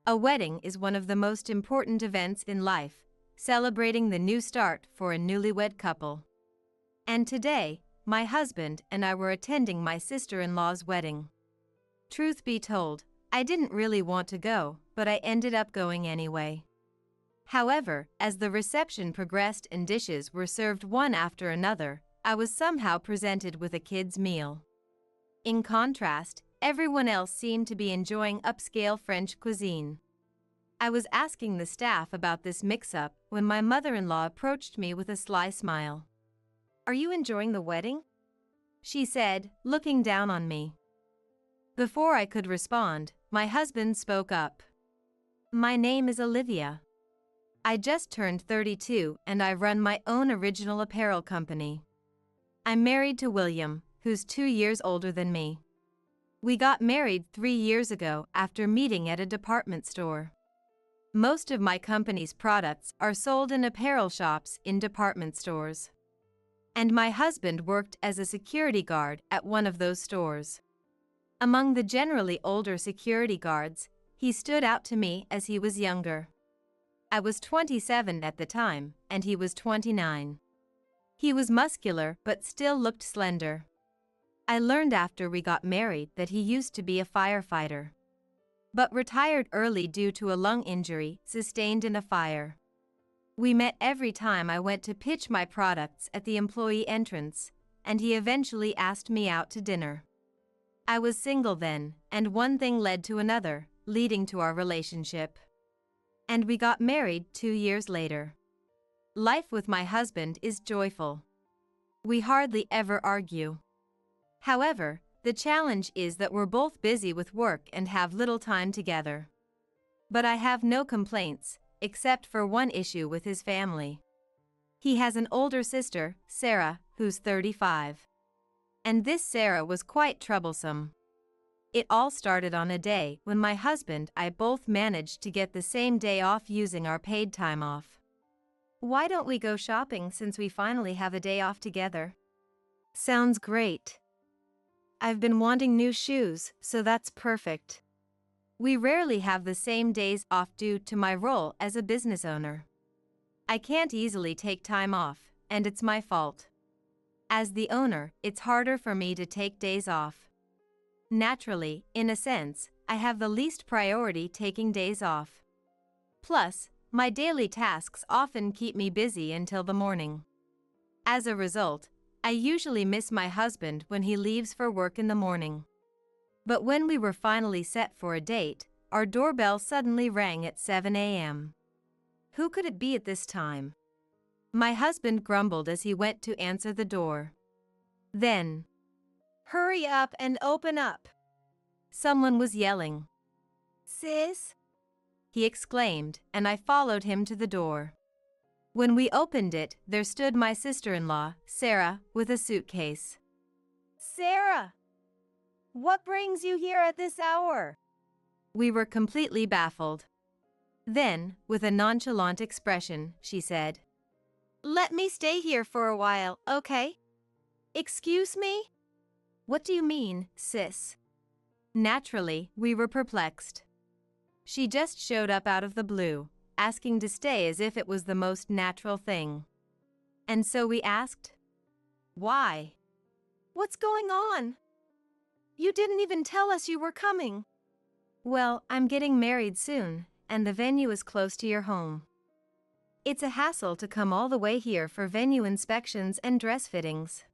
A wedding is one of the most important events in life, celebrating the new start for a newlywed couple. And today, my husband and I were attending my sister-in-law's wedding. Truth be told, I didn't really want to go, but I ended up going anyway. However, as the reception progressed and dishes were served one after another, I was somehow presented with a kid's meal. In contrast, everyone else seemed to be enjoying upscale French cuisine. I was asking the staff about this mix-up when my mother-in-law approached me with a sly smile. "Are you enjoying the wedding?" she said, looking down on me. Before I could respond, my husband spoke up. "My name is Olivia. I just turned 32 and I run my own original apparel company. I'm married to William, who's 2 years older than me. We got married 3 years ago after meeting at a department store. Most of my company's products are sold in apparel shops in department stores. And my husband worked as a security guard at one of those stores. Among the generally older security guards, he stood out to me as he was younger. I was 27 at the time, and he was 29. He was muscular but still looked slender. I learned after we got married that he used to be a firefighter, but retired early due to a lung injury sustained in a fire. We met every time I went to pitch my products at the employee entrance, and he eventually asked me out to dinner. I was single then, and one thing led to another, leading to our relationship. And we got married 2 years later. Life with my husband is joyful. We hardly ever argue. However, the challenge is that we're both busy with work and have little time together. But I have no complaints, except for one issue with his family. He has an older sister, Sarah, who's 35. And this Sarah was quite troublesome. It all started on a day when my husband and I both managed to get the same day off using our paid time off. "Why don't we go shopping since we finally have a day off together?" "Sounds great. I've been wanting new shoes, so that's perfect." We rarely have the same days off due to my role as a business owner. I can't easily take time off, and it's my fault. As the owner, it's harder for me to take days off. Naturally, in a sense, I have the least priority taking days off. Plus, my daily tasks often keep me busy until the morning. As a result, I usually miss my husband when he leaves for work in the morning. But when we were finally set for a date, our doorbell suddenly rang at 7 a.m. Who could it be at this time? My husband grumbled as he went to answer the door. Then, "Hurry up and open up!" someone was yelling. "Sis?" he exclaimed, and I followed him to the door. When we opened it, there stood my sister-in-law, Sarah, with a suitcase. "Sarah! What brings you here at this hour?" We were completely baffled. Then, with a nonchalant expression, she said, "Let me stay here for a while, okay?" "Excuse me? What do you mean, sis?" Naturally, we were perplexed. She just showed up out of the blue, asking to stay as if it was the most natural thing. And so we asked, "Why? What's going on? You didn't even tell us you were coming." "Well, I'm getting married soon, and the venue is close to your home. It's a hassle to come all the way here for venue inspections and dress fittings.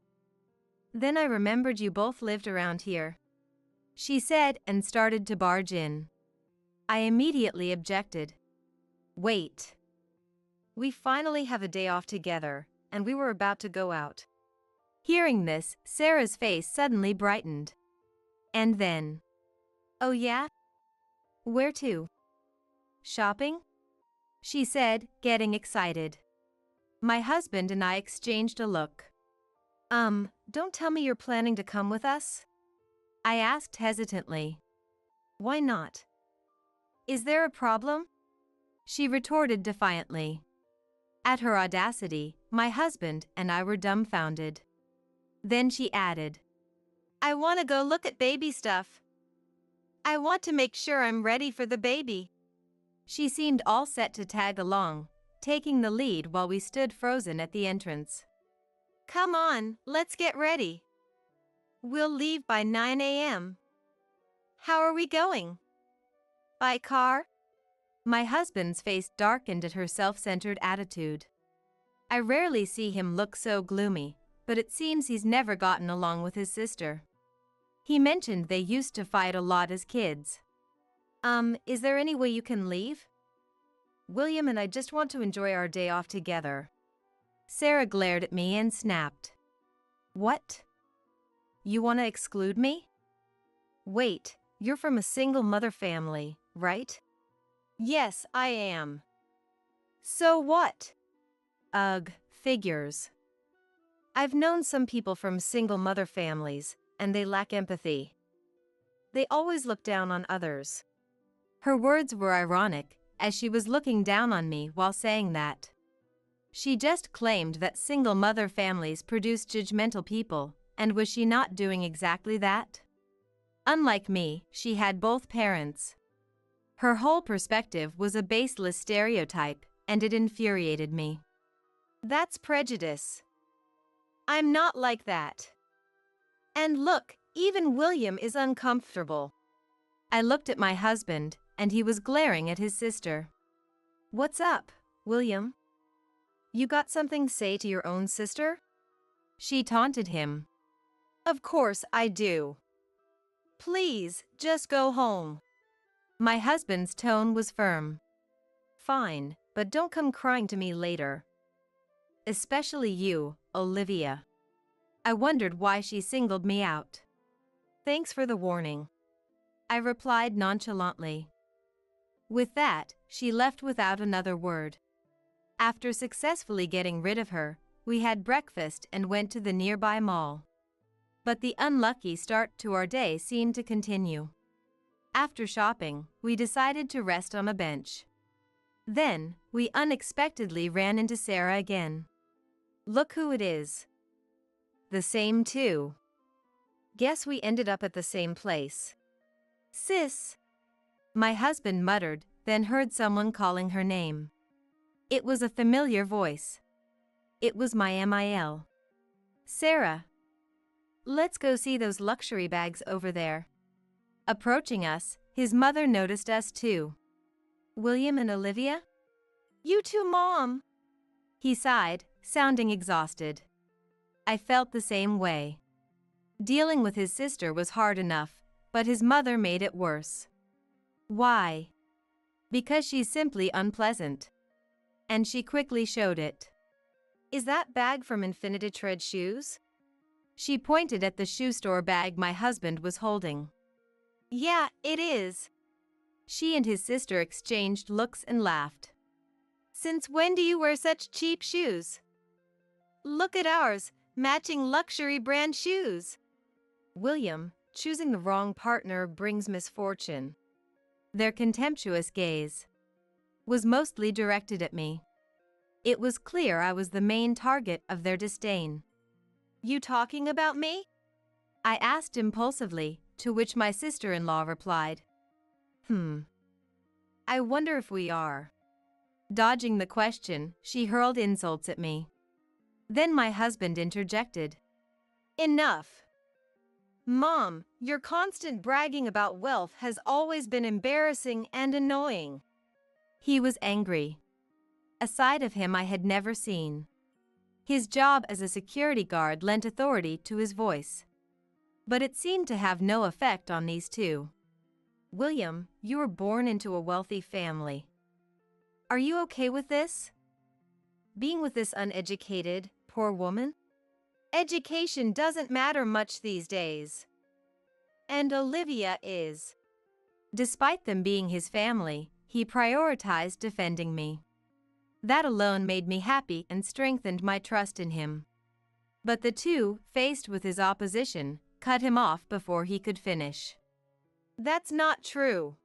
Then I remembered you both lived around here," she said and started to barge in. I immediately objected. "Wait. We finally have a day off together, and we were about to go out." Hearing this, Sarah's face suddenly brightened. And then, "Oh yeah? Where to? Shopping?" she said, getting excited. My husband and I exchanged a look. Don't tell me you're planning to come with us?" I asked hesitantly. "Why not? Is there a problem?" she retorted defiantly. At her audacity, my husband and I were dumbfounded. Then she added, "I want to go look at baby stuff. I want to make sure I'm ready for the baby." She seemed all set to tag along, taking the lead while we stood frozen at the entrance. "Come on, let's get ready. We'll leave by 9 a.m. How are we going? By car?" My husband's face darkened at her self-centered attitude. I rarely see him look so gloomy, but it seems he's never gotten along with his sister. He mentioned they used to fight a lot as kids. Is there any way you can leave? William and I just want to enjoy our day off together. Sarah glared at me and snapped. What? You want to exclude me? Wait, you're from a single mother family, right? Yes, I am. So what? Ugh, figures. I've known some people from single mother families, and they lack empathy. They always look down on others. Her words were ironic, as she was looking down on me while saying that. She just claimed that single mother families produce judgmental people, and was she not doing exactly that? Unlike me, she had both parents. Her whole perspective was a baseless stereotype, and it infuriated me. That's prejudice. I'm not like that. And look, even William is uncomfortable. I looked at my husband, and he was glaring at his sister. What's up, William? You got something to say to your own sister? She taunted him. Of course I do. Please, just go home. My husband's tone was firm. Fine, but don't come crying to me later. Especially you, Olivia. I wondered why she singled me out. Thanks for the warning. I replied nonchalantly. With that, she left without another word. After successfully getting rid of her, we had breakfast and went to the nearby mall. But the unlucky start to our day seemed to continue. After shopping, we decided to rest on a bench. Then, we unexpectedly ran into Sarah again. Look who it is. The same too. Guess we ended up at the same place. Sis. My husband muttered, then heard someone calling her name. It was a familiar voice. It was my MIL. Sarah. Let's go see those luxury bags over there. Approaching us, his mother noticed us too. William and Olivia? You too, Mom. He sighed, sounding exhausted. I felt the same way. Dealing with his sister was hard enough, but his mother made it worse. Why? Because she's simply unpleasant. And she quickly showed it. Is that bag from Infinity Tread Shoes? She pointed at the shoe store bag my husband was holding. Yeah, it is. She and his sister exchanged looks and laughed. Since when do you wear such cheap shoes? Look at ours, matching luxury brand shoes. William, choosing the wrong partner brings misfortune. Their contemptuous gaze was mostly directed at me. It was clear I was the main target of their disdain. You talking about me? I asked impulsively, to which my sister-in-law replied. I wonder if we are. Dodging the question, she hurled insults at me. Then my husband interjected. Enough. Mom, your constant bragging about wealth has always been embarrassing and annoying. He was angry. A side of him I had never seen. His job as a security guard lent authority to his voice. But it seemed to have no effect on these two. William, you were born into a wealthy family. Are you okay with this? Being with this uneducated, poor woman? Education doesn't matter much these days. And Olivia is. Despite them being his family, he prioritized defending me. That alone made me happy and strengthened my trust in him. But the two, faced with his opposition, cut him off before he could finish. That's not true.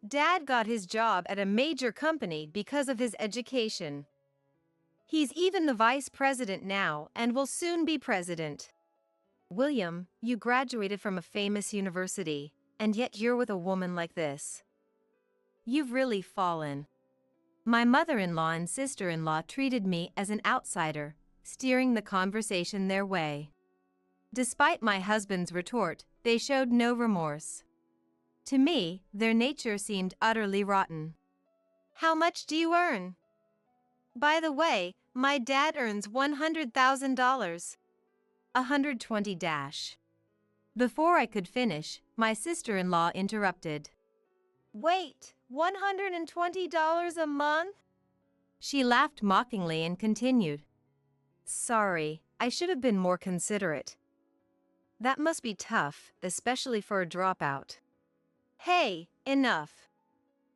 Dad got his job at a major company because of his education. He's even the vice president now and will soon be president. William, you graduated from a famous university, and yet you're with a woman like this. you've really fallen. My mother-in-law and sister-in-law treated me as an outsider, steering the conversation their way. Despite my husband's retort, they showed no remorse. To me, their nature seemed utterly rotten. How much do you earn? By the way, my dad earns $100,000. 120 dash. Before I could finish, my sister-in-law interrupted. Wait, $120 a month? She laughed mockingly and continued. Sorry, I should have been more considerate. That must be tough, especially for a dropout. Hey, enough.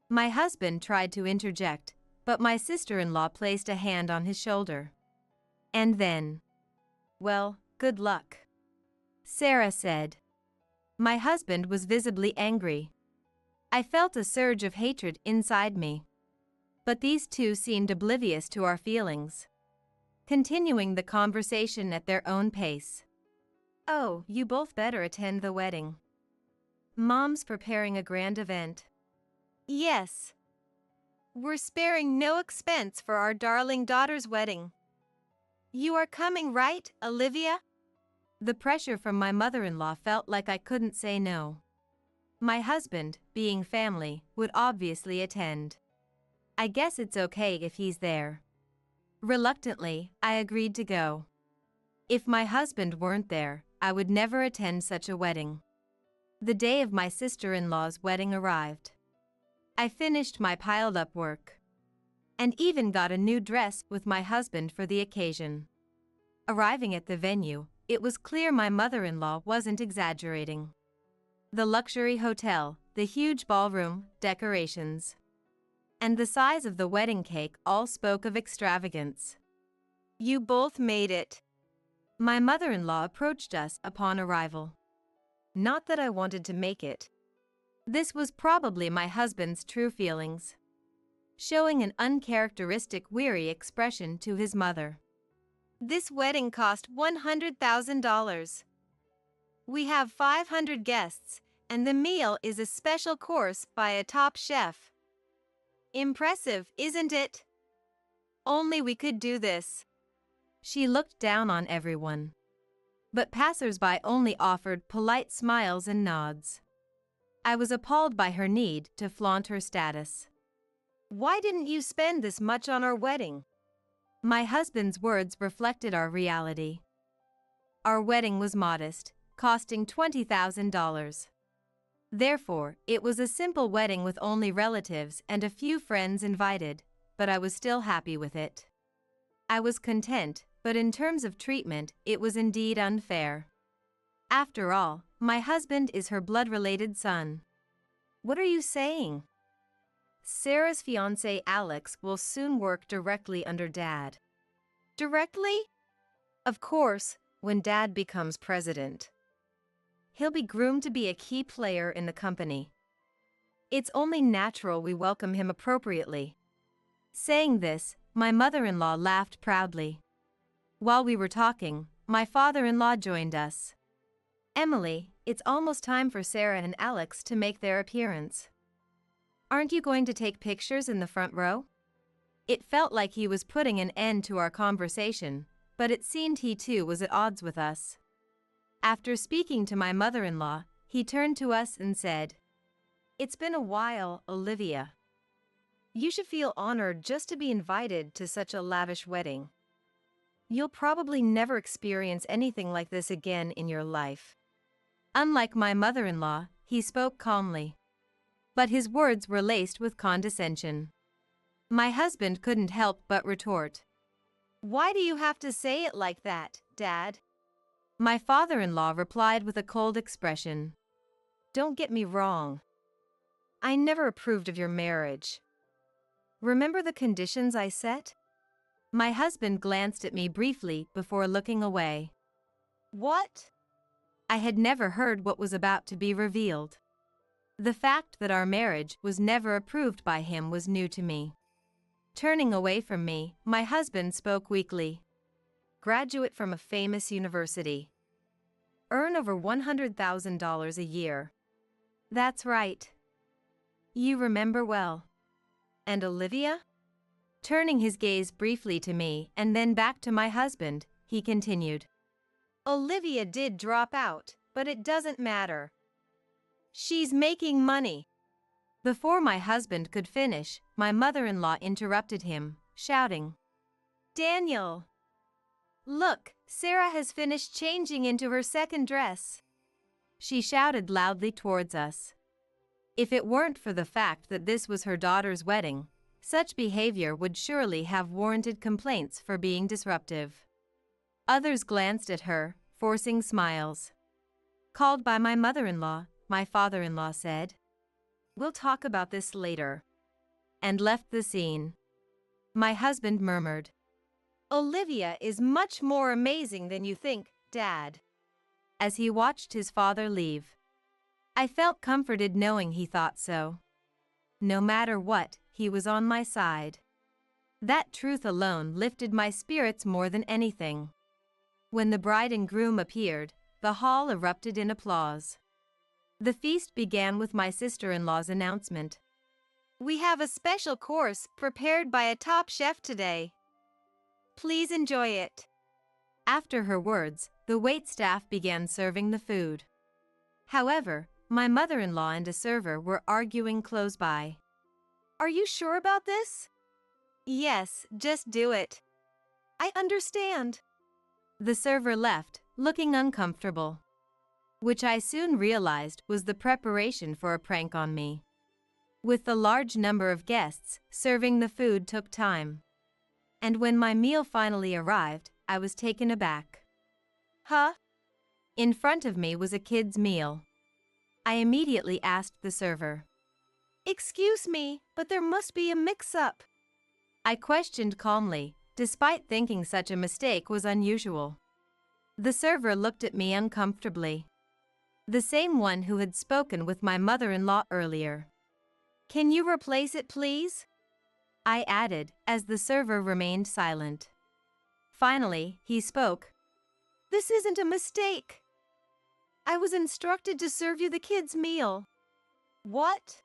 My husband tried to interject, but my sister-in-law placed a hand on his shoulder. And then, well, good luck, Sarah said. My husband was visibly angry. I felt a surge of hatred inside me. But these two seemed oblivious to our feelings, continuing the conversation at their own pace. Oh, you both better attend the wedding. Mom's preparing a grand event. Yes. We're sparing no expense for our darling daughter's wedding. You are coming, right, Olivia? The pressure from my mother-in-law felt like I couldn't say no. My husband, being family, would obviously attend. I guess it's okay if he's there. Reluctantly, I agreed to go. If my husband weren't there, I would never attend such a wedding. The day of my sister-in-law's wedding arrived. I finished my piled-up work, and even got a new dress with my husband for the occasion. Arriving at the venue, it was clear my mother-in-law wasn't exaggerating. The luxury hotel, the huge ballroom, decorations, and the size of the wedding cake all spoke of extravagance. You both made it. My mother-in-law approached us upon arrival. Not that I wanted to make it. This was probably my husband's true feelings, showing an uncharacteristic weary expression to his mother. This wedding cost $100,000. We have 500 guests, and the meal is a special course by a top chef. Impressive, isn't it? Only we could do this. She looked down on everyone, but passers-by only offered polite smiles and nods. I was appalled by her need to flaunt her status. Why didn't you spend this much on our wedding? My husband's words reflected our reality. Our wedding was modest, costing $20,000. Therefore, it was a simple wedding with only relatives and a few friends invited, but I was still happy with it. I was content, but in terms of treatment, it was indeed unfair. After all, my husband is her blood-related son. What are you saying? Sarah's fiancé Alex will soon work directly under Dad. Directly? Of course, when Dad becomes president. He'll be groomed to be a key player in the company. It's only natural we welcome him appropriately. Saying this, my mother-in-law laughed proudly. While we were talking, my father-in-law joined us. Emily, it's almost time for Sarah and Alex to make their appearance. Aren't you going to take pictures in the front row? It felt like he was putting an end to our conversation, but it seemed he too was at odds with us. After speaking to my mother-in-law, he turned to us and said, "It's been a while, Olivia. You should feel honored just to be invited to such a lavish wedding. You'll probably never experience anything like this again in your life." Unlike my mother-in-law, he spoke calmly, but his words were laced with condescension. My husband couldn't help but retort, "Why do you have to say it like that, Dad?" My father-in-law replied with a cold expression, "Don't get me wrong. I never approved of your marriage. Remember the conditions I set?" My husband glanced at me briefly before looking away. What? I had never heard what was about to be revealed. The fact that our marriage was never approved by him was new to me. Turning away from me, my husband spoke weakly. Graduate from a famous university. Earn over $100,000 a year. That's right. You remember well. And Olivia? Turning his gaze briefly to me and then back to my husband, he continued. Olivia did drop out, but it doesn't matter. She's making money. Before my husband could finish, my mother-in-law interrupted him, shouting, Daniel! Look, Sarah has finished changing into her second dress. She shouted loudly towards us. If it weren't for the fact that this was her daughter's wedding, such behavior would surely have warranted complaints for being disruptive. Others glanced at her, forcing smiles. Called by my mother-in-law, my father-in-law said, We'll talk about this later. And left the scene. My husband murmured, Olivia is much more amazing than you think, Dad. As he watched his father leave. I felt comforted knowing he thought so. No matter what, he was on my side. That truth alone lifted my spirits more than anything. When the bride and groom appeared, the hall erupted in applause. The feast began with my sister-in-law's announcement. We have a special course prepared by a top chef today. Please enjoy it. After her words, the waitstaff began serving the food. However, my mother-in-law and a server were arguing close by. Are you sure about this? Yes, just do it. I understand. The server left, looking uncomfortable. Which I soon realized was the preparation for a prank on me. With the large number of guests, serving the food took time. And when my meal finally arrived, I was taken aback. Huh? In front of me was a kid's meal. I immediately asked the server. Excuse me, but there must be a mix-up. I questioned calmly, despite thinking such a mistake was unusual. The server looked at me uncomfortably. The same one who had spoken with my mother-in-law earlier. Can you replace it, please? I added, as the server remained silent. Finally, he spoke. This isn't a mistake. I was instructed to serve you the kids' meal. What?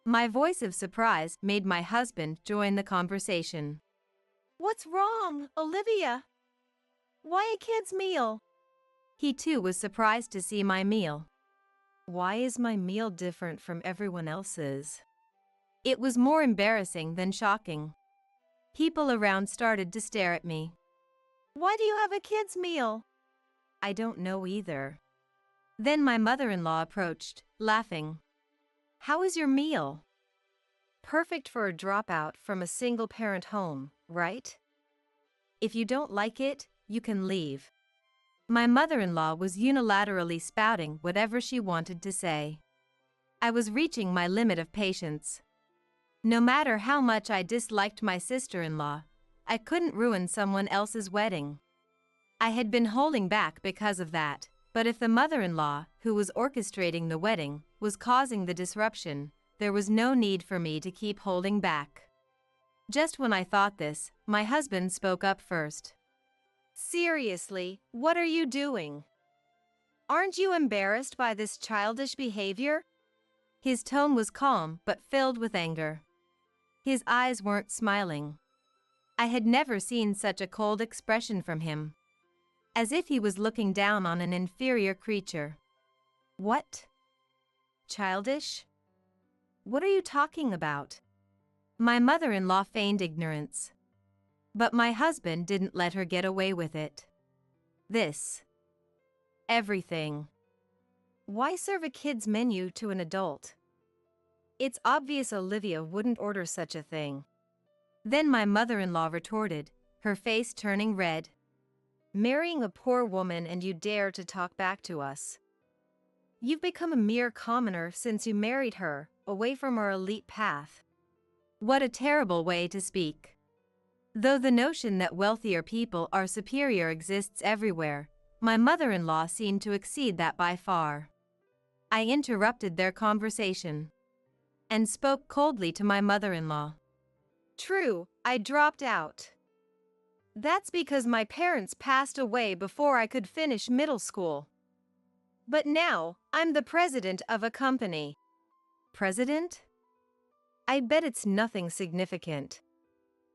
My voice of surprise made my husband join the conversation. What's wrong, Olivia? Why a kids' meal? He too was surprised to see my meal. Why is my meal different from everyone else's? It was more embarrassing than shocking. People around started to stare at me. Why do you have a kids' meal? I don't know either. Then my mother-in-law approached, laughing. How is your meal? Perfect for a dropout from a single-parent home, right? If you don't like it, you can leave. My mother-in-law was unilaterally spouting whatever she wanted to say. I was reaching my limit of patience. No matter how much I disliked my sister-in-law, I couldn't ruin someone else's wedding. I had been holding back because of that, but if the mother-in-law, who was orchestrating the wedding, was causing the disruption, there was no need for me to keep holding back. Just when I thought this, my husband spoke up first. Seriously, what are you doing? Aren't you embarrassed by this childish behavior? His tone was calm but filled with anger. His eyes weren't smiling. I had never seen such a cold expression from him. As if he was looking down on an inferior creature. What? Childish? What are you talking about? My mother-in-law feigned ignorance. But my husband didn't let her get away with it. This. Everything. Why serve a kid's menu to an adult? It's obvious Olivia wouldn't order such a thing. Then my mother-in-law retorted, her face turning red. Marrying a poor woman and you dare to talk back to us. You've become a mere commoner since you married her, away from our elite path. What a terrible way to speak. Though the notion that wealthier people are superior exists everywhere, my mother-in-law seemed to exceed that by far. I interrupted their conversation and spoke coldly to my mother-in-law. True, I dropped out. That's because my parents passed away before I could finish middle school. But now, I'm the president of a company. President? I bet it's nothing significant.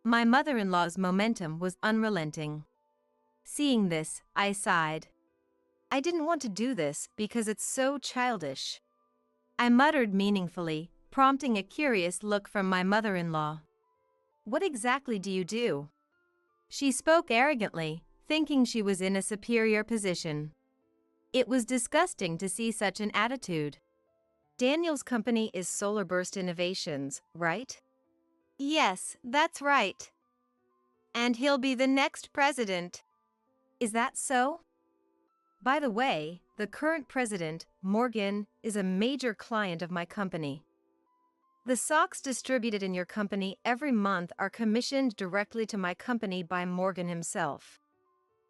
My mother-in-law's momentum was unrelenting. Seeing this, I sighed. I didn't want to do this because it's so childish. I muttered meaningfully, prompting a curious look from my mother-in-law. What exactly do you do? She spoke arrogantly, thinking she was in a superior position. It was disgusting to see such an attitude. Daniel's company is Solar Burst Innovations, right? Yes, that's right. And he'll be the next president. Is that so? By the way, the current president, Morgan, is a major client of my company. The socks distributed in your company every month are commissioned directly to my company by Morgan himself.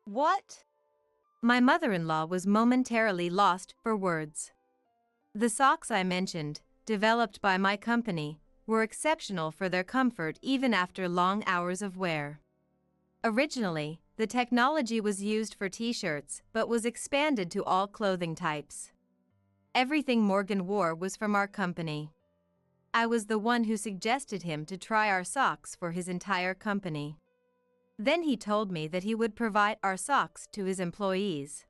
What? My mother-in-law was momentarily lost for words. The socks I mentioned, developed by my company, were exceptional for their comfort even after long hours of wear. Originally, the technology was used for t-shirts but was expanded to all clothing types. Everything Morgan wore was from our company. I was the one who suggested him to try our socks for his entire company. Then he told me that he would provide our socks to his employees.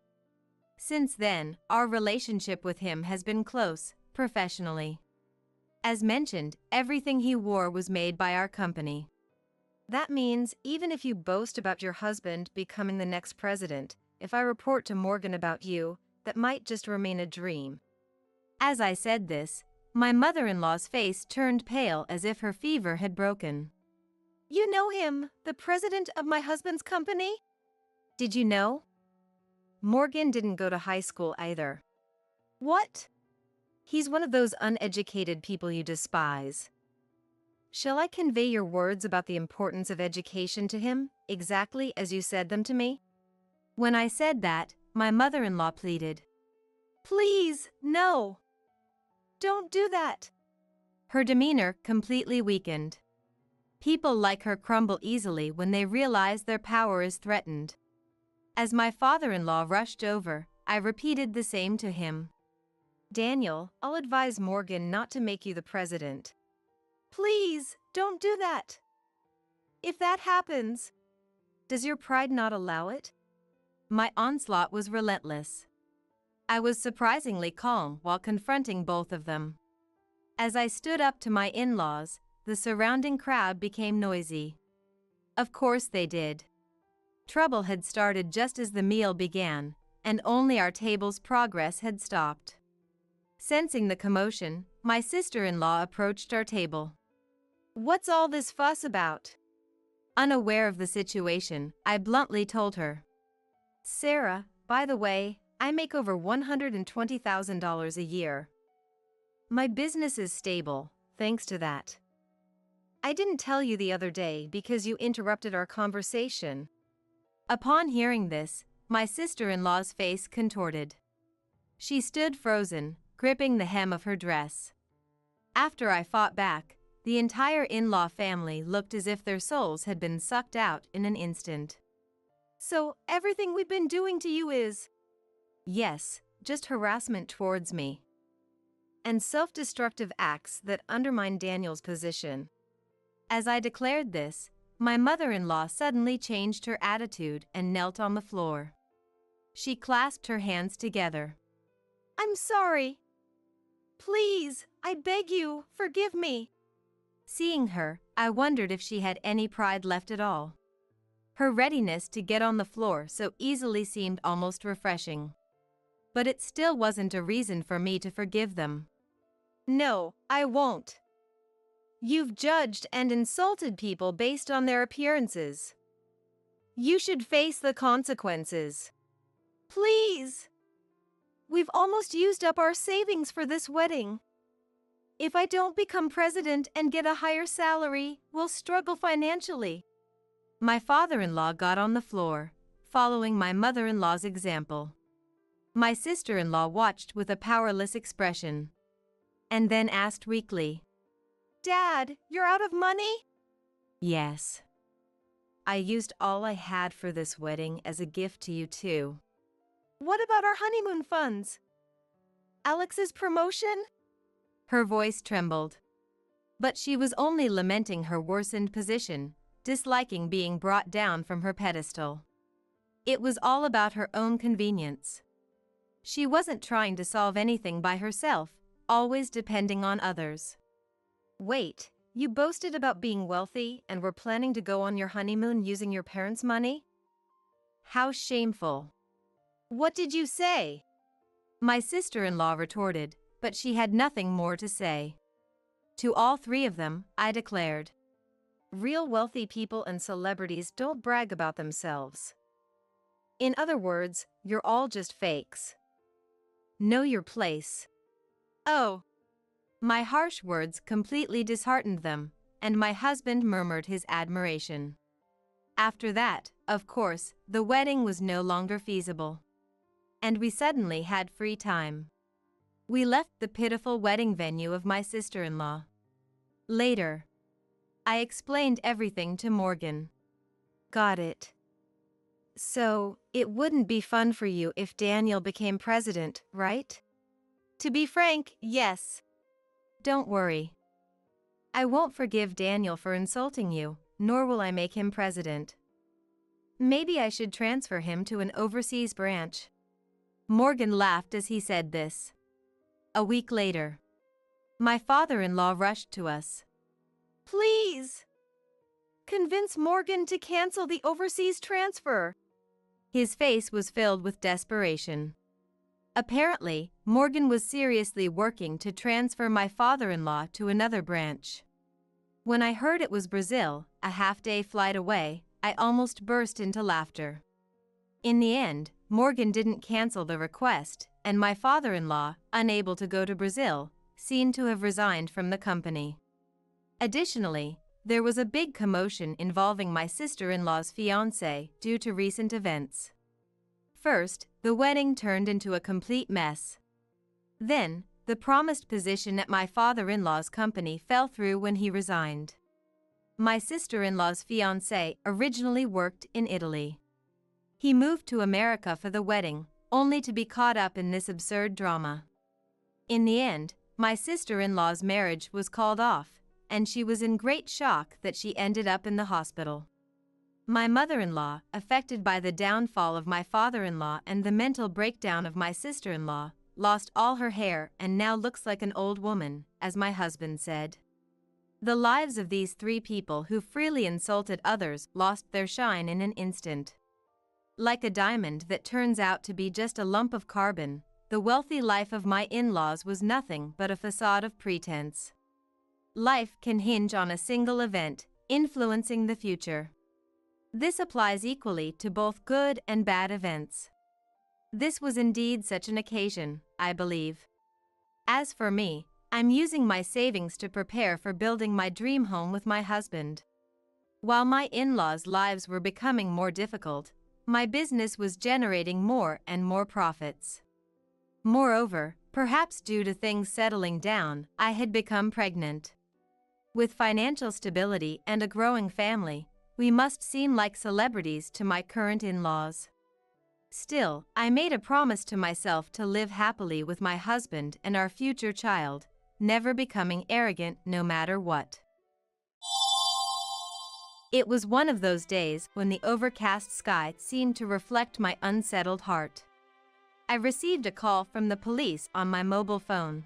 Since then, our relationship with him has been close, professionally. As mentioned, everything he wore was made by our company. That means even if you boast about your husband becoming the next president, if I report to Morgan about you, that might just remain a dream. As I said this, my mother-in-law's face turned pale as if her fever had broken. You know him, the president of my husband's company? Did you know? Morgan didn't go to high school either. What? He's one of those uneducated people you despise. Shall I convey your words about the importance of education to him, exactly as you said them to me? When I said that, my mother-in-law pleaded. Please, no. Don't do that. Her demeanor completely weakened. People like her crumble easily when they realize their power is threatened. As my father-in-law rushed over, I repeated the same to him. Daniel, I'll advise Morgan not to make you the president. Please, don't do that. If that happens, does your pride not allow it? My onslaught was relentless. I was surprisingly calm while confronting both of them. As I stood up to my in-laws, the surrounding crowd became noisy. Of course they did. Trouble had started just as the meal began, and only our table's progress had stopped. Sensing the commotion, my sister-in-law approached our table. What's all this fuss about? Unaware of the situation, I bluntly told her. Sarah, by the way, I make over $120,000 a year. My business is stable, thanks to that. I didn't tell you the other day because you interrupted our conversation. Upon hearing this, my sister-in-law's face contorted. She stood frozen, gripping the hem of her dress. After I fought back, the entire in-law family looked as if their souls had been sucked out in an instant. So, everything we've been doing to you is… Yes, just harassment towards me. And self-destructive acts that undermine Daniel's position. As I declared this, my mother-in-law suddenly changed her attitude and knelt on the floor. She clasped her hands together. I'm sorry. Please, I beg you, forgive me. Seeing her, I wondered if she had any pride left at all. Her readiness to get on the floor so easily seemed almost refreshing. But it still wasn't a reason for me to forgive them. No, I won't. You've judged and insulted people based on their appearances. You should face the consequences. Please! We've almost used up our savings for this wedding. If I don't become president and get a higher salary, we'll struggle financially. My father-in-law got on the floor, following my mother-in-law's example. My sister-in-law watched with a powerless expression, and then asked weakly, Dad, you're out of money? Yes. I used all I had for this wedding as a gift to you too. What about our honeymoon funds? Alex's promotion? Her voice trembled. But she was only lamenting her worsened position, disliking being brought down from her pedestal. It was all about her own convenience. She wasn't trying to solve anything by herself, always depending on others. Wait, you boasted about being wealthy and were planning to go on your honeymoon using your parents' money? How shameful. What did you say? My sister-in-law retorted, but she had nothing more to say. To all three of them, I declared, real wealthy people and celebrities don't brag about themselves. In other words, you're all just fakes. Know your place. Oh. My harsh words completely disheartened them, and my husband murmured his admiration. After that, of course, the wedding was no longer feasible. And we suddenly had free time. We left the pitiful wedding venue of my sister-in-law. Later, I explained everything to Morgan. Got it. So, it wouldn't be fun for you if Daniel became president, right? To be frank, yes. Don't worry. I won't forgive Daniel for insulting you, nor will I make him president. Maybe I should transfer him to an overseas branch. Morgan laughed as he said this. A week later, my father-in-law rushed to us. Please! Convince Morgan to cancel the overseas transfer. His face was filled with desperation. Apparently, Morgan was seriously working to transfer my father-in-law to another branch. When I heard it was Brazil, a half-day flight away, I almost burst into laughter. In the end, Morgan didn't cancel the request, and my father-in-law, unable to go to Brazil, seemed to have resigned from the company. Additionally, there was a big commotion involving my sister-in-law's fiancé due to recent events. First, the wedding turned into a complete mess. Then, the promised position at my father-in-law's company fell through when he resigned. My sister-in-law's fiancé originally worked in Italy. He moved to America for the wedding, only to be caught up in this absurd drama. In the end, my sister-in-law's marriage was called off, and she was in great shock that she ended up in the hospital. My mother-in-law, affected by the downfall of my father-in-law and the mental breakdown of my sister-in-law, lost all her hair and now looks like an old woman, as my husband said. The lives of these three people who freely insulted others lost their shine in an instant. Like a diamond that turns out to be just a lump of carbon, the wealthy life of my in-laws was nothing but a facade of pretense. Life can hinge on a single event, influencing the future. This applies equally to both good and bad events. This was indeed such an occasion, I believe. As for me, I'm using my savings to prepare for building my dream home with my husband. While my in-laws' lives were becoming more difficult, my business was generating more and more profits. Moreover, perhaps due to things settling down, I had become pregnant. With financial stability and a growing family, we must seem like celebrities to my current in-laws. Still, I made a promise to myself to live happily with my husband and our future child, never becoming arrogant no matter what. It was one of those days when the overcast sky seemed to reflect my unsettled heart. I received a call from the police on my mobile phone.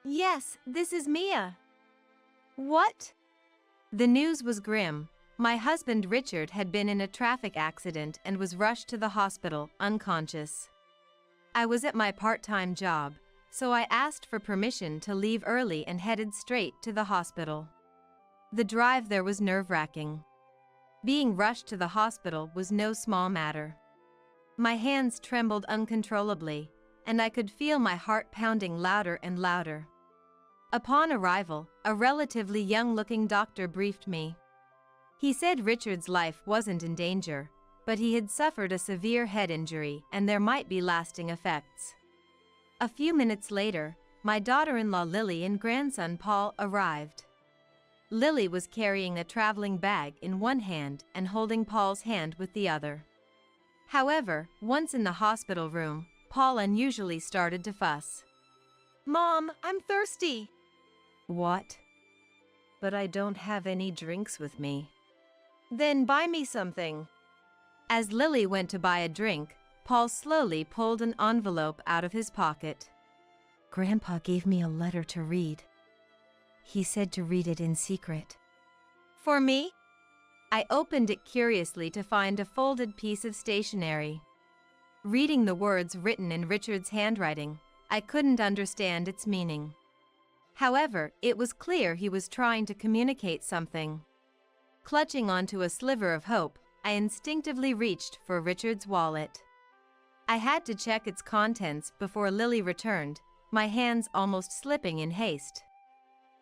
Yes, this is Mia. What? The news was grim. My husband Richard had been in a traffic accident and was rushed to the hospital, unconscious. I was at my part-time job, so I asked for permission to leave early and headed straight to the hospital. The drive there was nerve-wracking. Being rushed to the hospital was no small matter. My hands trembled uncontrollably, and I could feel my heart pounding louder and louder. Upon arrival, a relatively young-looking doctor briefed me. He said Richard's life wasn't in danger, but he had suffered a severe head injury and there might be lasting effects. A few minutes later, my daughter-in-law Lily and grandson Paul arrived. Lily was carrying a traveling bag in one hand and holding Paul's hand with the other. However, once in the hospital room, Paul unusually started to fuss. "Mom, I'm thirsty." "What?" but I don't have any drinks with me. Then buy me something. As Lily went to buy a drink, Paul slowly pulled an envelope out of his pocket. Grandpa gave me a letter to read. He said to read it in secret. For me? I opened it curiously to find a folded piece of stationery. Reading the words written in Richard's handwriting, I couldn't understand its meaning. However, it was clear he was trying to communicate something. Clutching onto a sliver of hope, I instinctively reached for Richard's wallet. I had to check its contents before Lily returned, my hands almost slipping in haste.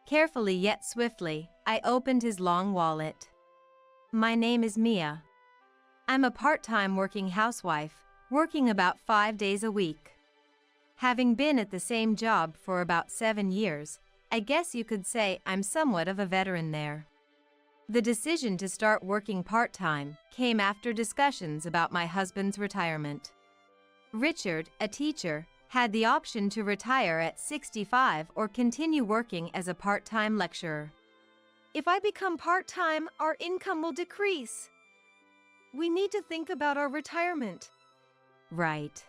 Carefully yet swiftly, I opened his long wallet. My name is Mia. I'm a part-time working housewife, working about 5 days a week. Having been at the same job for about 7 years, I guess you could say I'm somewhat of a veteran there. The decision to start working part-time came after discussions about my husband's retirement. Richard, a teacher, had the option to retire at 65 or continue working as a part-time lecturer. If I become part-time, our income will decrease. We need to think about our retirement. Right.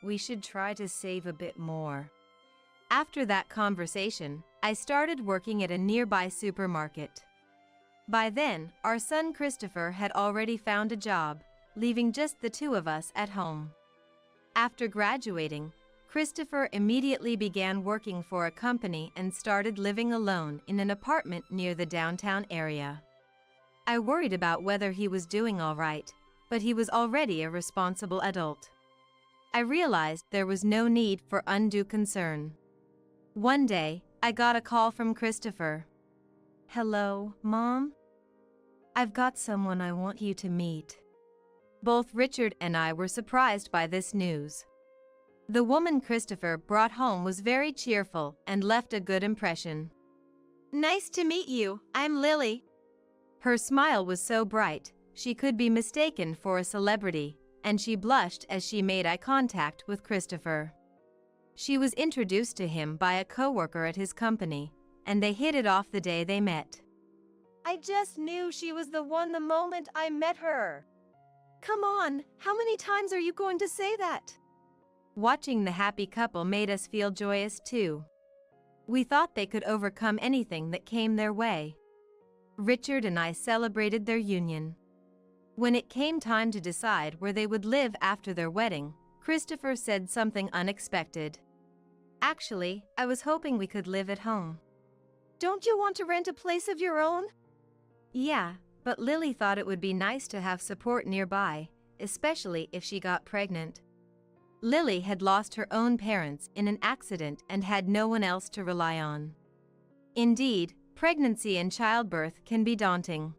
We should try to save a bit more. After that conversation, I started working at a nearby supermarket. By then, our son Christopher had already found a job, leaving just the two of us at home. After graduating, Christopher immediately began working for a company and started living alone in an apartment near the downtown area. I worried about whether he was doing all right, but he was already a responsible adult. I realized there was no need for undue concern. One day, I got a call from Christopher. Hello, Mom? I've got someone I want you to meet. Both Richard and I were surprised by this news. The woman Christopher brought home was very cheerful and left a good impression. Nice to meet you, I'm Lily. Her smile was so bright, she could be mistaken for a celebrity, and she blushed as she made eye contact with Christopher. She was introduced to him by a coworker at his company, and they hit it off the day they met. I just knew she was the one the moment I met her. Come on, how many times are you going to say that? Watching the happy couple made us feel joyous too. We thought they could overcome anything that came their way. Richard and I celebrated their union. When it came time to decide where they would live after their wedding, Christopher said something unexpected. Actually, I was hoping we could live at home. Don't you want to rent a place of your own? Yeah, but Lily thought it would be nice to have support nearby, especially if she got pregnant. Lily had lost her own parents in an accident and had no one else to rely on. Indeed, pregnancy and childbirth can be daunting.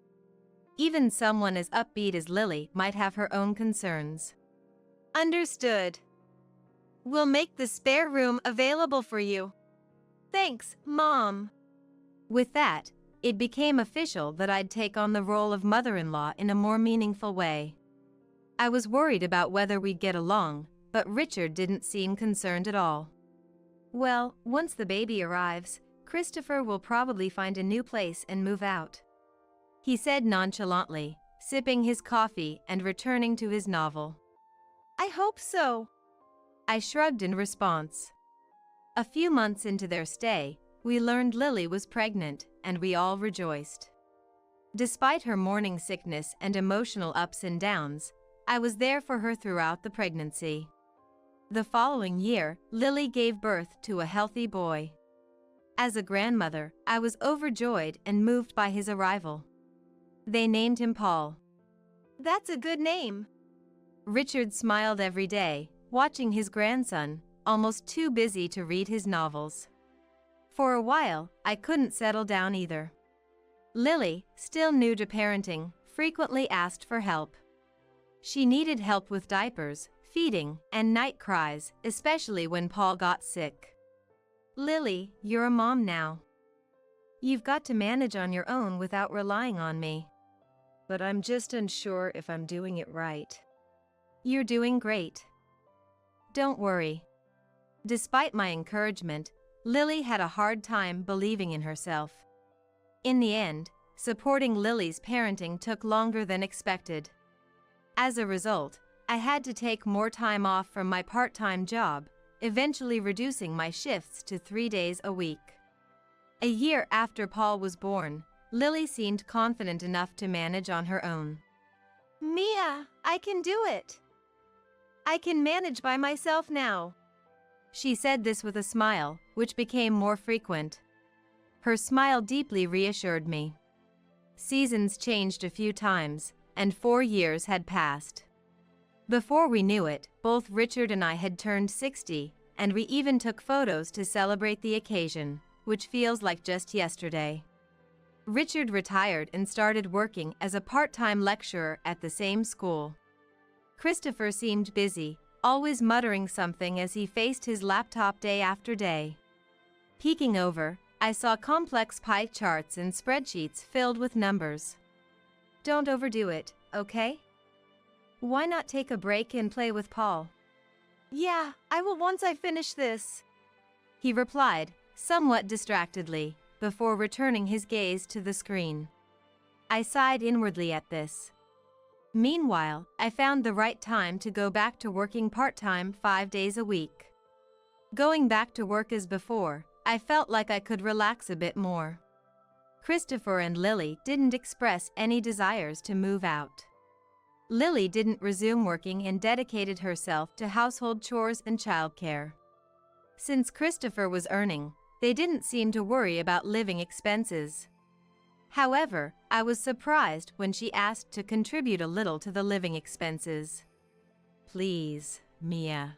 Even someone as upbeat as Lily might have her own concerns. Understood. We'll make the spare room available for you. Thanks, Mom. With that, it became official that I'd take on the role of mother-in-law in a more meaningful way. I was worried about whether we'd get along, but Richard didn't seem concerned at all. Well, once the baby arrives, Christopher will probably find a new place and move out. He said nonchalantly, sipping his coffee and returning to his novel. I hope so. I shrugged in response. A few months into their stay, we learned Lily was pregnant, and we all rejoiced. Despite her morning sickness and emotional ups and downs, I was there for her throughout the pregnancy. The following year, Lily gave birth to a healthy boy. As a grandmother, I was overjoyed and moved by his arrival. They named him Paul. That's a good name. Richard smiled every day, watching his grandson, almost too busy to read his novels. For a while, I couldn't settle down either. Lily, still new to parenting, frequently asked for help. She needed help with diapers, feeding, and night cries, especially when Paul got sick. Lily, you're a mom now. You've got to manage on your own without relying on me. But I'm just unsure if I'm doing it right. You're doing great. Don't worry. Despite my encouragement, Lily had a hard time believing in herself. In the end, supporting Lily's parenting took longer than expected. As a result, I had to take more time off from my part-time job, eventually reducing my shifts to 3 days a week. A year after Paul was born, Lily seemed confident enough to manage on her own. "Mia, I can do it. I can manage by myself now." She said this with a smile, which became more frequent. Her smile deeply reassured me. Seasons changed a few times, and 4 years had passed. Before we knew it, both Richard and I had turned 60, and we even took photos to celebrate the occasion, which feels like just yesterday. Richard retired and started working as a part-time lecturer at the same school. Christopher seemed busy, always muttering something as he faced his laptop day after day. Peeking over, I saw complex pie charts and spreadsheets filled with numbers. "Don't overdo it, okay? Why not take a break and play with Paul?" "Yeah, I will once I finish this," he replied, somewhat distractedly, before returning his gaze to the screen. I sighed inwardly at this. Meanwhile, I found the right time to go back to working part-time 5 days a week. Going back to work as before, I felt like I could relax a bit more. Christopher and Lily didn't express any desires to move out. Lily didn't resume working and dedicated herself to household chores and childcare. Since Christopher was earning, they didn't seem to worry about living expenses. However, I was surprised when she asked to contribute a little to the living expenses. "Please, Mia.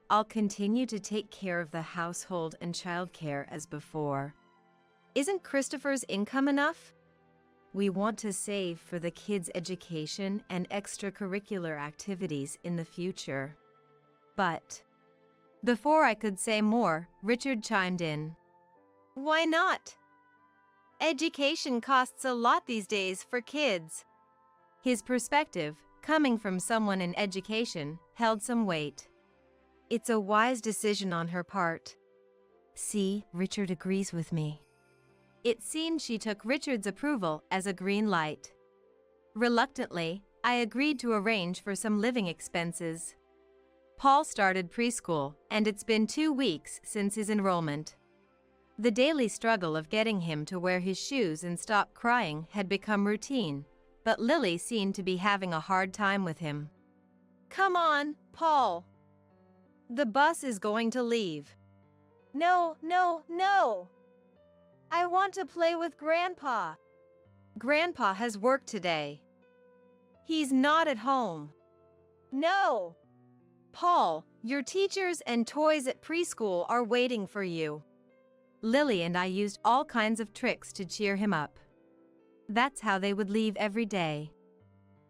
I'll continue to take care of the household and childcare as before. Isn't Christopher's income enough? We want to save for the kids' education and extracurricular activities in the future." But before I could say more, Richard chimed in. "Why not? Education costs a lot these days for kids." His perspective, coming from someone in education, held some weight. It's a wise decision on her part. "See, Richard agrees with me." It seemed she took Richard's approval as a green light. Reluctantly, I agreed to arrange for some living expenses. Paul started preschool, and it's been 2 weeks since his enrollment. The daily struggle of getting him to wear his shoes and stop crying had become routine, but Lily seemed to be having a hard time with him. "Come on, Paul. The bus is going to leave." "No, no, no. I want to play with Grandpa." "Grandpa has work today. He's not at home." "No. Paul, your teachers and toys at preschool are waiting for you." Lily and I used all kinds of tricks to cheer him up. That's how they would leave every day.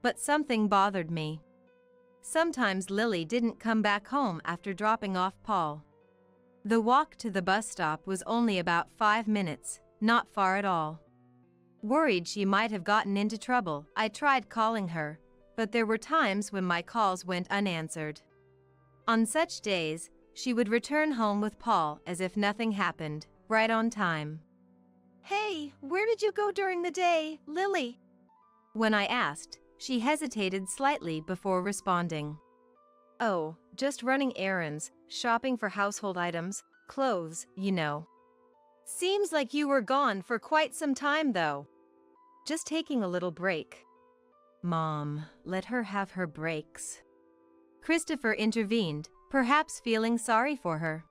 But something bothered me. Sometimes Lily didn't come back home after dropping off Paul. The walk to the bus stop was only about 5 minutes, not far at all. Worried she might have gotten into trouble, I tried calling her, but there were times when my calls went unanswered. On such days, she would return home with Paul as if nothing happened, right on time. "Hey, where did you go during the day, Lily?" When I asked, she hesitated slightly before responding. "Oh, just running errands, shopping for household items, clothes, you know." "Seems like you were gone for quite some time though." "Just taking a little break." "Mom, let her have her breaks." Christopher intervened, perhaps feeling sorry for her.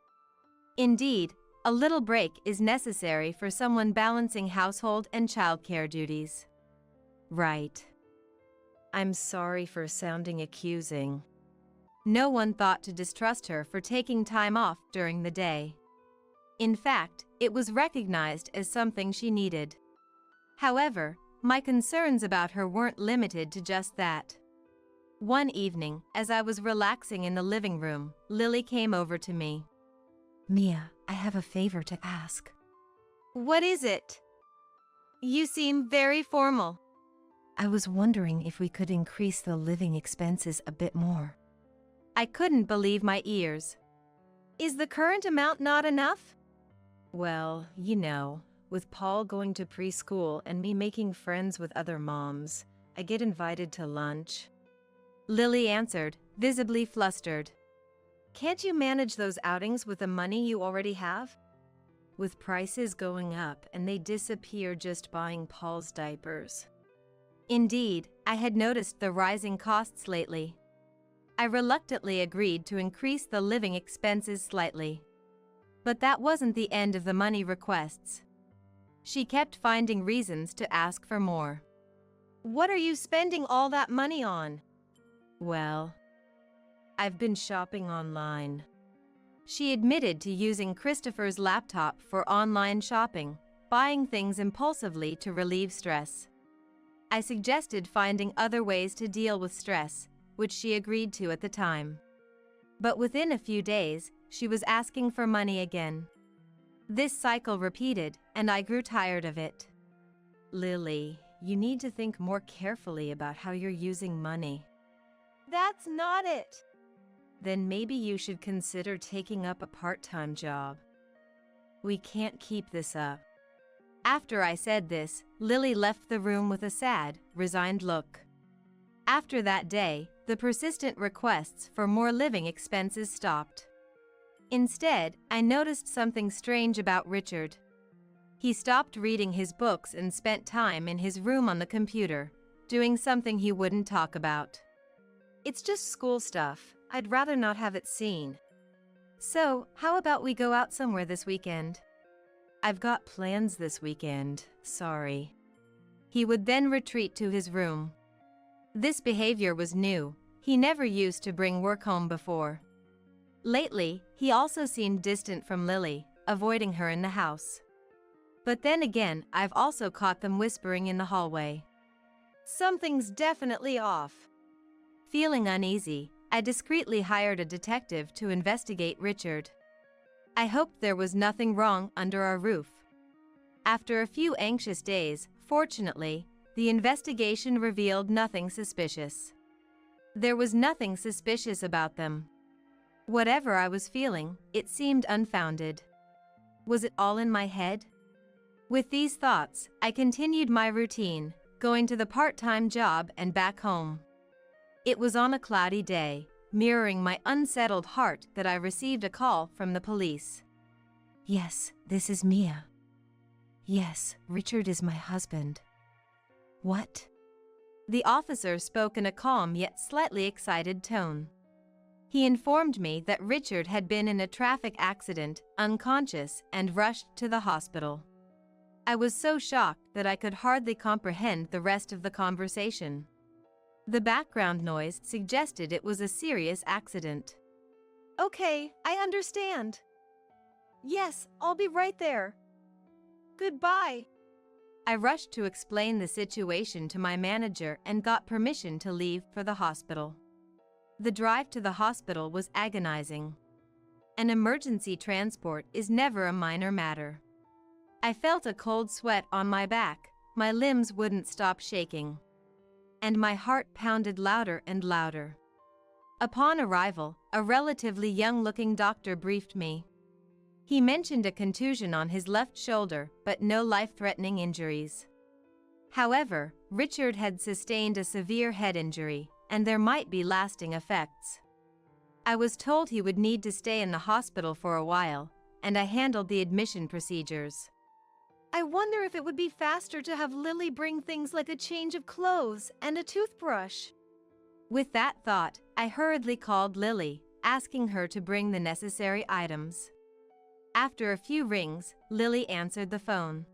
Indeed, a little break is necessary for someone balancing household and childcare duties. "Right. I'm sorry for sounding accusing." No one thought to distrust her for taking time off during the day. In fact, it was recognized as something she needed. However, my concerns about her weren't limited to just that. One evening, as I was relaxing in the living room, Lily came over to me. "Mia, I have a favor to ask." "What is it? You seem very formal." "I was wondering if we could increase the living expenses a bit more." I couldn't believe my ears. "Is the current amount not enough?" "Well, you know, with Paul going to preschool and me making friends with other moms, I get invited to lunch. Lily answered, visibly flustered. Can't you manage those outings with the money you already have? With prices going up and they disappear just buying Paul's diapers. Indeed, I had noticed the rising costs lately. I reluctantly agreed to increase the living expenses slightly. But that wasn't the end of the money requests. She kept finding reasons to ask for more. What are you spending all that money on? Well, I've been shopping online. She admitted to using Christopher's laptop for online shopping, buying things impulsively to relieve stress. I suggested finding other ways to deal with stress, which she agreed to at the time. But within a few days, she was asking for money again. This cycle repeated, and I grew tired of it. Lily, you need to think more carefully about how you're using money. That's not it. Then maybe you should consider taking up a part-time job. We can't keep this up. After I said this, Lily left the room with a sad, resigned look. After that day, the persistent requests for more living expenses stopped. Instead, I noticed something strange about Richard. He stopped reading his books and spent time in his room on the computer, doing something he wouldn't talk about. It's just school stuff. I'd rather not have it seen. So, how about we go out somewhere this weekend? I've got plans this weekend, sorry. He would then retreat to his room. This behavior was new. He never used to bring work home before. Lately, he also seemed distant from Lily, avoiding her in the house. But then again, I've also caught them whispering in the hallway. Something's definitely off. Feeling uneasy, I discreetly hired a detective to investigate Richard. I hoped there was nothing wrong under our roof. After a few anxious days, fortunately, the investigation revealed nothing suspicious. There was nothing suspicious about them. Whatever I was feeling, it seemed unfounded. Was it all in my head? With these thoughts, I continued my routine, going to the part-time job and back home. It was on a cloudy day, mirroring my unsettled heart, that I received a call from the police. Yes, this is Mia. Yes, Richard is my husband. What? The officer spoke in a calm yet slightly excited tone. He informed me that Richard had been in a traffic accident, unconscious, and rushed to the hospital. I was so shocked that I could hardly comprehend the rest of the conversation. The background noise suggested it was a serious accident. Okay, I understand. Yes, I'll be right there. Goodbye. I rushed to explain the situation to my manager and got permission to leave for the hospital. The drive to the hospital was agonizing. An emergency transport is never a minor matter. I felt a cold sweat on my back, my limbs wouldn't stop shaking. And my heart pounded louder and louder. Upon arrival, a relatively young-looking doctor briefed me. He mentioned a contusion on his left shoulder, but no life-threatening injuries. However, Richard had sustained a severe head injury, and there might be lasting effects. I was told he would need to stay in the hospital for a while, and I handled the admission procedures. I wonder if it would be faster to have Lily bring things like a change of clothes and a toothbrush. With that thought, I hurriedly called Lily, asking her to bring the necessary items. After a few rings, Lily answered the phone.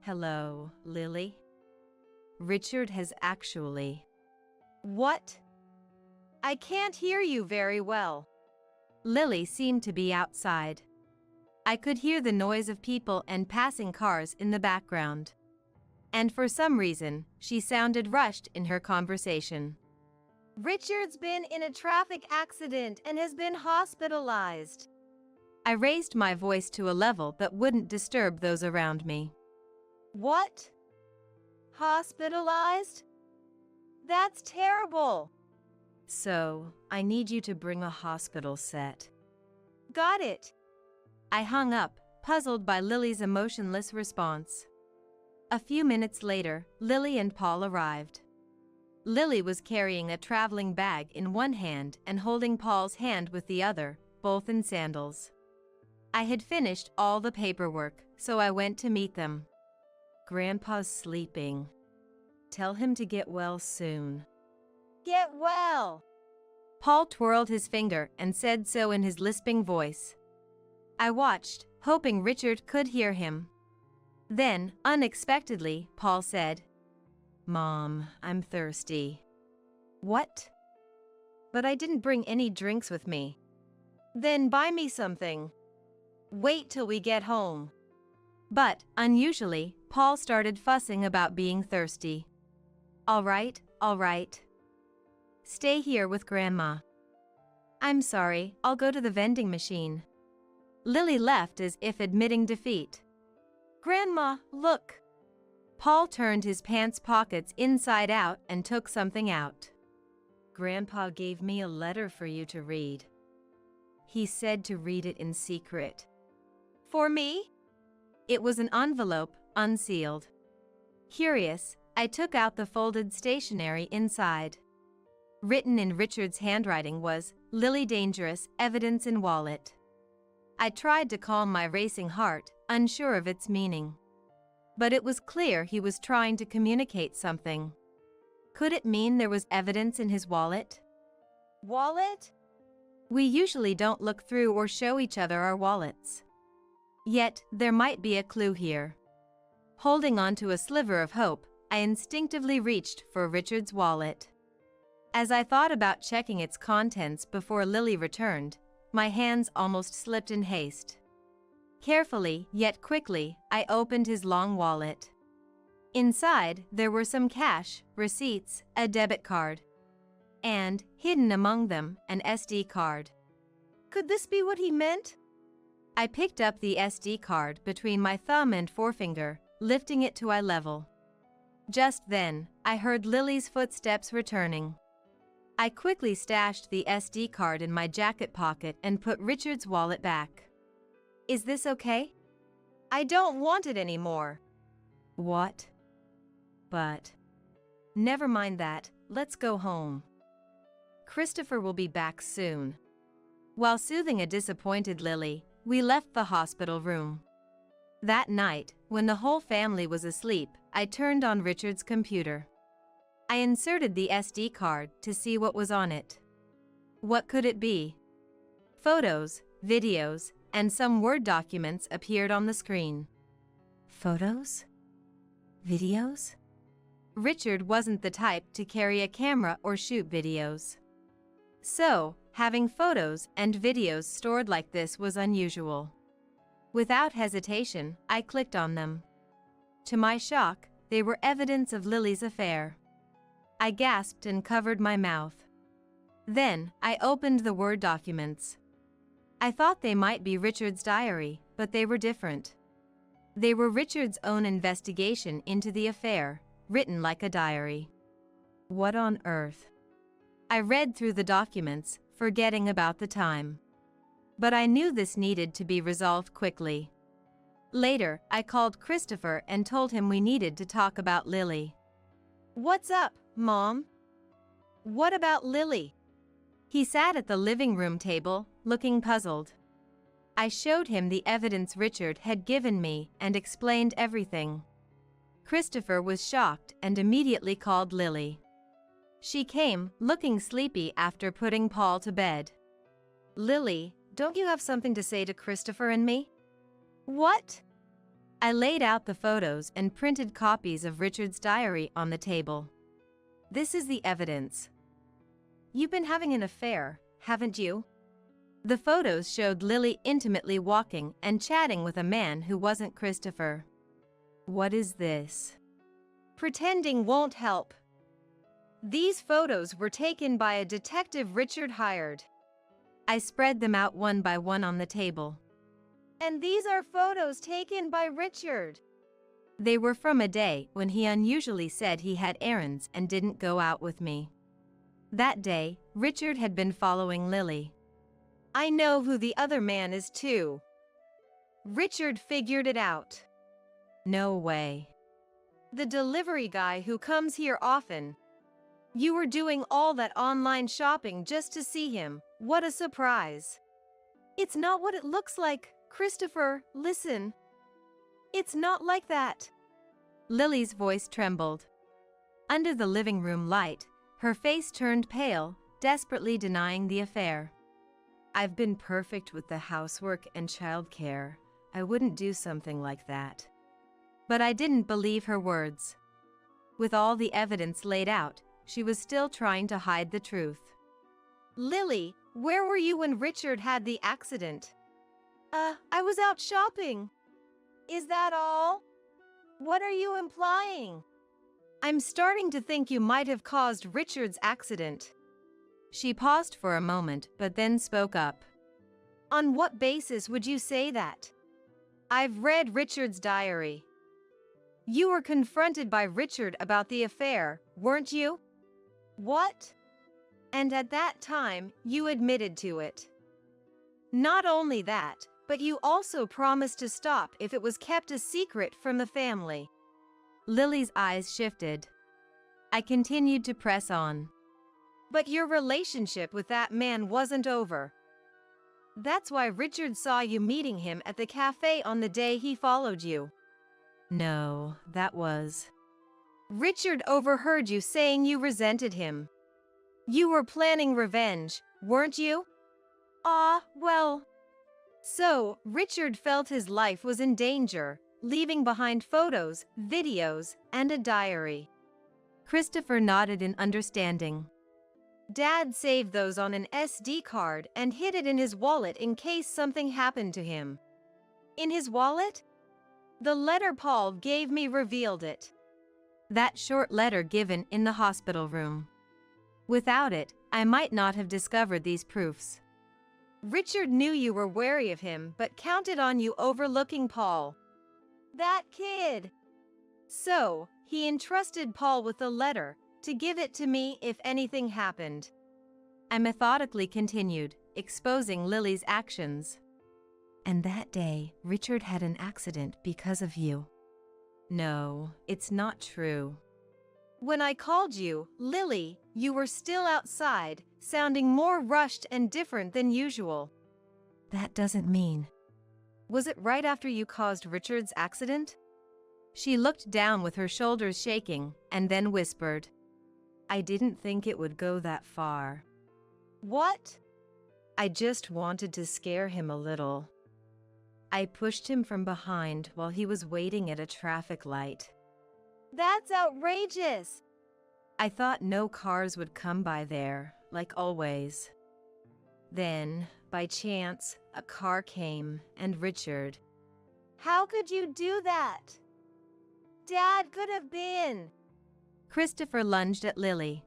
Hello, Lily? Richard has actually... What? I can't hear you very well. Lily seemed to be outside. I could hear the noise of people and passing cars in the background. And for some reason, she sounded rushed in her conversation. Richard's been in a traffic accident and has been hospitalized. I raised my voice to a level that wouldn't disturb those around me. What? Hospitalized? That's terrible. So, I need you to bring a hospital set. Got it. I hung up, puzzled by Lily's emotionless response. A few minutes later, Lily and Paul arrived. Lily was carrying a traveling bag in one hand and holding Paul's hand with the other, both in sandals. I had finished all the paperwork, so I went to meet them. "Grandpa's sleeping. Tell him to get well soon." "Get well!" Paul twirled his finger and said so in his lisping voice. I watched, hoping Richard could hear him. Then, unexpectedly, Paul said, "Mom, I'm thirsty." "What?" "But I didn't bring any drinks with me." "Then buy me something." "Wait till we get home." But, unusually, Paul started fussing about being thirsty. All right. Stay here with Grandma." "I'm sorry, I'll go to the vending machine." Lily left as if admitting defeat. "Grandma, look." Paul turned his pants pockets inside out and took something out. "Grandpa gave me a letter for you to read. He said to read it in secret." "For me?" It was an envelope, unsealed. Curious, I took out the folded stationery inside. Written in Richard's handwriting was, "Lily dangerous, evidence in wallet." I tried to calm my racing heart, unsure of its meaning. But it was clear he was trying to communicate something. Could it mean there was evidence in his wallet? Wallet? We usually don't look through or show each other our wallets. Yet, there might be a clue here. Holding on to a sliver of hope, I instinctively reached for Richard's wallet. As I thought about checking its contents before Lily returned, my hands almost slipped in haste. Carefully, yet quickly, I opened his long wallet. Inside, there were some cash, receipts, a debit card. And, hidden among them, an SD card. Could this be what he meant? I picked up the SD card between my thumb and forefinger, lifting it to eye level. Just then, I heard Lily's footsteps returning. I quickly stashed the SD card in my jacket pocket and put Richard's wallet back. "Is this okay?" "I don't want it anymore." "What?" "But..." "Never mind that, let's go home. Christopher will be back soon." While soothing a disappointed Lily, we left the hospital room. That night, when the whole family was asleep, I turned on Richard's computer. I inserted the SD card to see what was on it. What could it be? Photos, videos, and some Word documents appeared on the screen. Photos? Videos? Richard wasn't the type to carry a camera or shoot videos. So, having photos and videos stored like this was unusual. Without hesitation, I clicked on them. To my shock, they were evidence of Lily's affair. I gasped and covered my mouth. Then, I opened the Word documents. I thought they might be Richard's diary, but they were different. They were Richard's own investigation into the affair, written like a diary. What on earth? I read through the documents, forgetting about the time. But I knew this needed to be resolved quickly. Later, I called Christopher and told him we needed to talk about Lily. "What's up, Mom?" "What about Lily?" He sat at the living room table, looking puzzled. I showed him the evidence Richard had given me and explained everything. Christopher was shocked and immediately called Lily. She came, looking sleepy after putting Paul to bed. "Lily, don't you have something to say to Christopher and me?" "What?" I laid out the photos and printed copies of Richard's diary on the table. "This is the evidence. You've been having an affair, haven't you?" The photos showed Lily intimately walking and chatting with a man who wasn't Christopher. "What is this?" "Pretending won't help. These photos were taken by a detective Richard hired." I spread them out one by one on the table. "And these are photos taken by Richard." They were from a day when he unusually said he had errands and didn't go out with me. That day, Richard had been following Lily. "I know who the other man is too." Richard figured it out. No way. The delivery guy who comes here often. You were doing all that online shopping just to see him. What a surprise. It's not what it looks like, Christopher, listen. It's not like that. Lily's voice trembled. Under the living room light, her face turned pale, desperately denying the affair. I've been perfect with the housework and childcare. I wouldn't do something like that. But I didn't believe her words. With all the evidence laid out, she was still trying to hide the truth. Lily, where were you when Richard had the accident? I was out shopping. Is that all? What are you implying? I'm starting to think you might have caused Richard's accident. She paused for a moment, but then spoke up. On what basis would you say that? I've read Richard's diary. You were confronted by Richard about the affair, weren't you? What? And at that time, you admitted to it. Not only that, but you also promised to stop if it was kept a secret from the family. Lily's eyes shifted. I continued to press on. But your relationship with that man wasn't over. That's why Richard saw you meeting him at the cafe on the day he followed you. No, that was... Richard overheard you saying you resented him. You were planning revenge, weren't you? Well... So, Richard felt his life was in danger, leaving behind photos, videos, and a diary. Christopher nodded in understanding. Dad saved those on an SD card and hid it in his wallet in case something happened to him. In his wallet? The letter Paul gave me revealed it. That short letter given in the hospital room. Without it, I might not have discovered these proofs. Richard knew you were wary of him but counted on you overlooking Paul. That kid! So, he entrusted Paul with the letter, to give it to me if anything happened. I methodically continued, exposing Lily's actions. And that day, Richard had an accident because of you. No, it's not true. When I called you, Lily, you were still outside, sounding more rushed and different than usual. That doesn't mean... Was it right after you caused Richard's accident? She looked down with her shoulders shaking, and then whispered. I didn't think it would go that far. What? I just wanted to scare him a little. I pushed him from behind while he was waiting at a traffic light. That's outrageous! I thought no cars would come by there, like always. Then, by chance, a car came, and Richard. How could you do that? Dad could have been. Christopher lunged at Lily.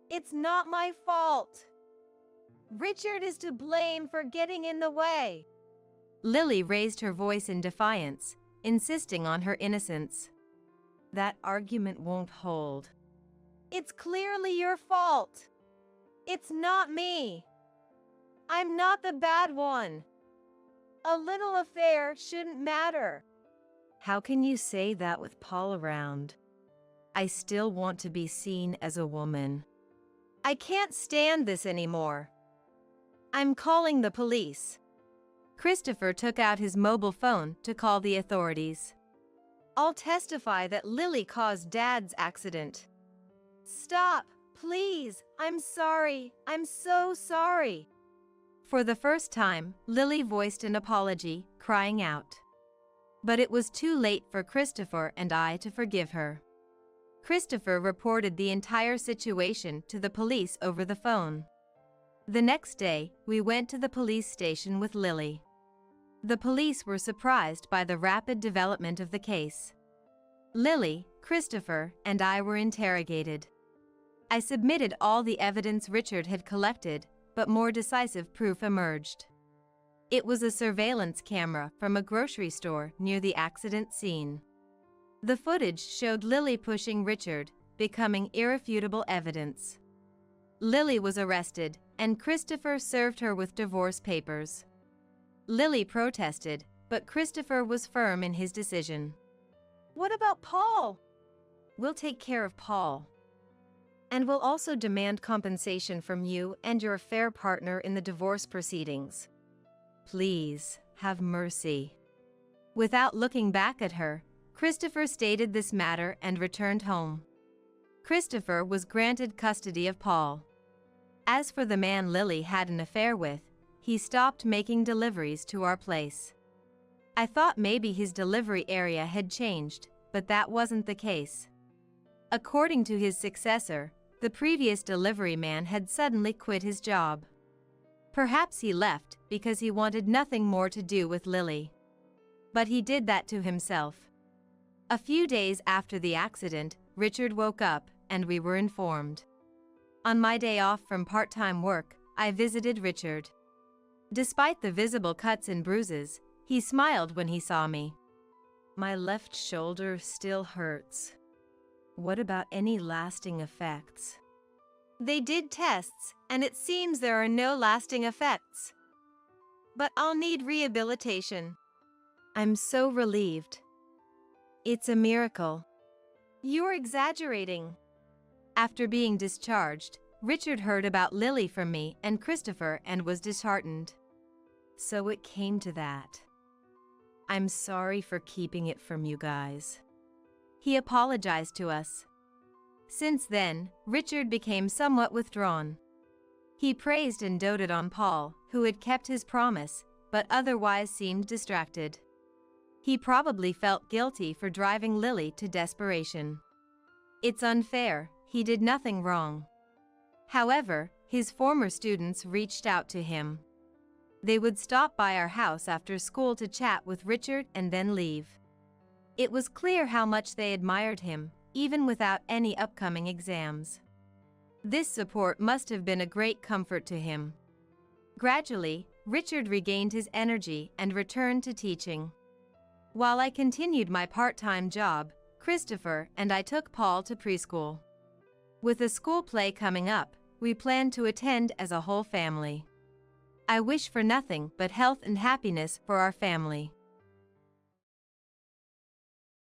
It's not my fault. Richard is to blame for getting in the way. Lily raised her voice in defiance, insisting on her innocence. That argument won't hold. It's clearly your fault. It's not me. I'm not the bad one. A little affair shouldn't matter. How can you say that with Paul around? I still want to be seen as a woman. I can't stand this anymore. I'm calling the police. Christopher took out his mobile phone to call the authorities. I'll testify that Lily caused Dad's accident. Stop, please. I'm sorry. I'm so sorry. For the first time, Lily voiced an apology, crying out. But it was too late for Christopher and I to forgive her. Christopher reported the entire situation to the police over the phone. The next day, we went to the police station with Lily. The police were surprised by the rapid development of the case. Lily, Christopher, and I were interrogated. I submitted all the evidence Richard had collected, but more decisive proof emerged. It was a surveillance camera from a grocery store near the accident scene. The footage showed Lily pushing Richard, becoming irrefutable evidence. Lily was arrested, and Christopher served her with divorce papers. Lily protested, but Christopher was firm in his decision. What about Paul? We'll take care of Paul. And we'll also demand compensation from you and your affair partner in the divorce proceedings. Please, have mercy. Without looking back at her, Christopher stated this matter and returned home. Christopher was granted custody of Paul. As for the man Lily had an affair with, he stopped making deliveries to our place. I thought maybe his delivery area had changed, but that wasn't the case. According to his successor, the previous delivery man had suddenly quit his job. Perhaps he left because he wanted nothing more to do with Lily. But he did that to himself. A few days after the accident, Richard woke up, and we were informed. On my day off from part-time work, I visited Richard. Despite the visible cuts and bruises, he smiled when he saw me. My left shoulder still hurts. What about any lasting effects? They did tests, and it seems there are no lasting effects. But I'll need rehabilitation. I'm so relieved. It's a miracle. You're exaggerating. After being discharged, Richard heard about Lily from me and Christopher and was disheartened. So it came to that. I'm sorry for keeping it from you guys. He apologized to us. Since then, Richard became somewhat withdrawn. He praised and doted on Paul, who had kept his promise, but otherwise seemed distracted. He probably felt guilty for driving Lily to desperation. It's unfair, he did nothing wrong. However, his former students reached out to him. They would stop by our house after school to chat with Richard and then leave. It was clear how much they admired him, even without any upcoming exams. This support must have been a great comfort to him. Gradually, Richard regained his energy and returned to teaching. While I continued my part-time job, Christopher and I took Paul to preschool. With a school play coming up, we planned to attend as a whole family. I wish for nothing but health and happiness for our family.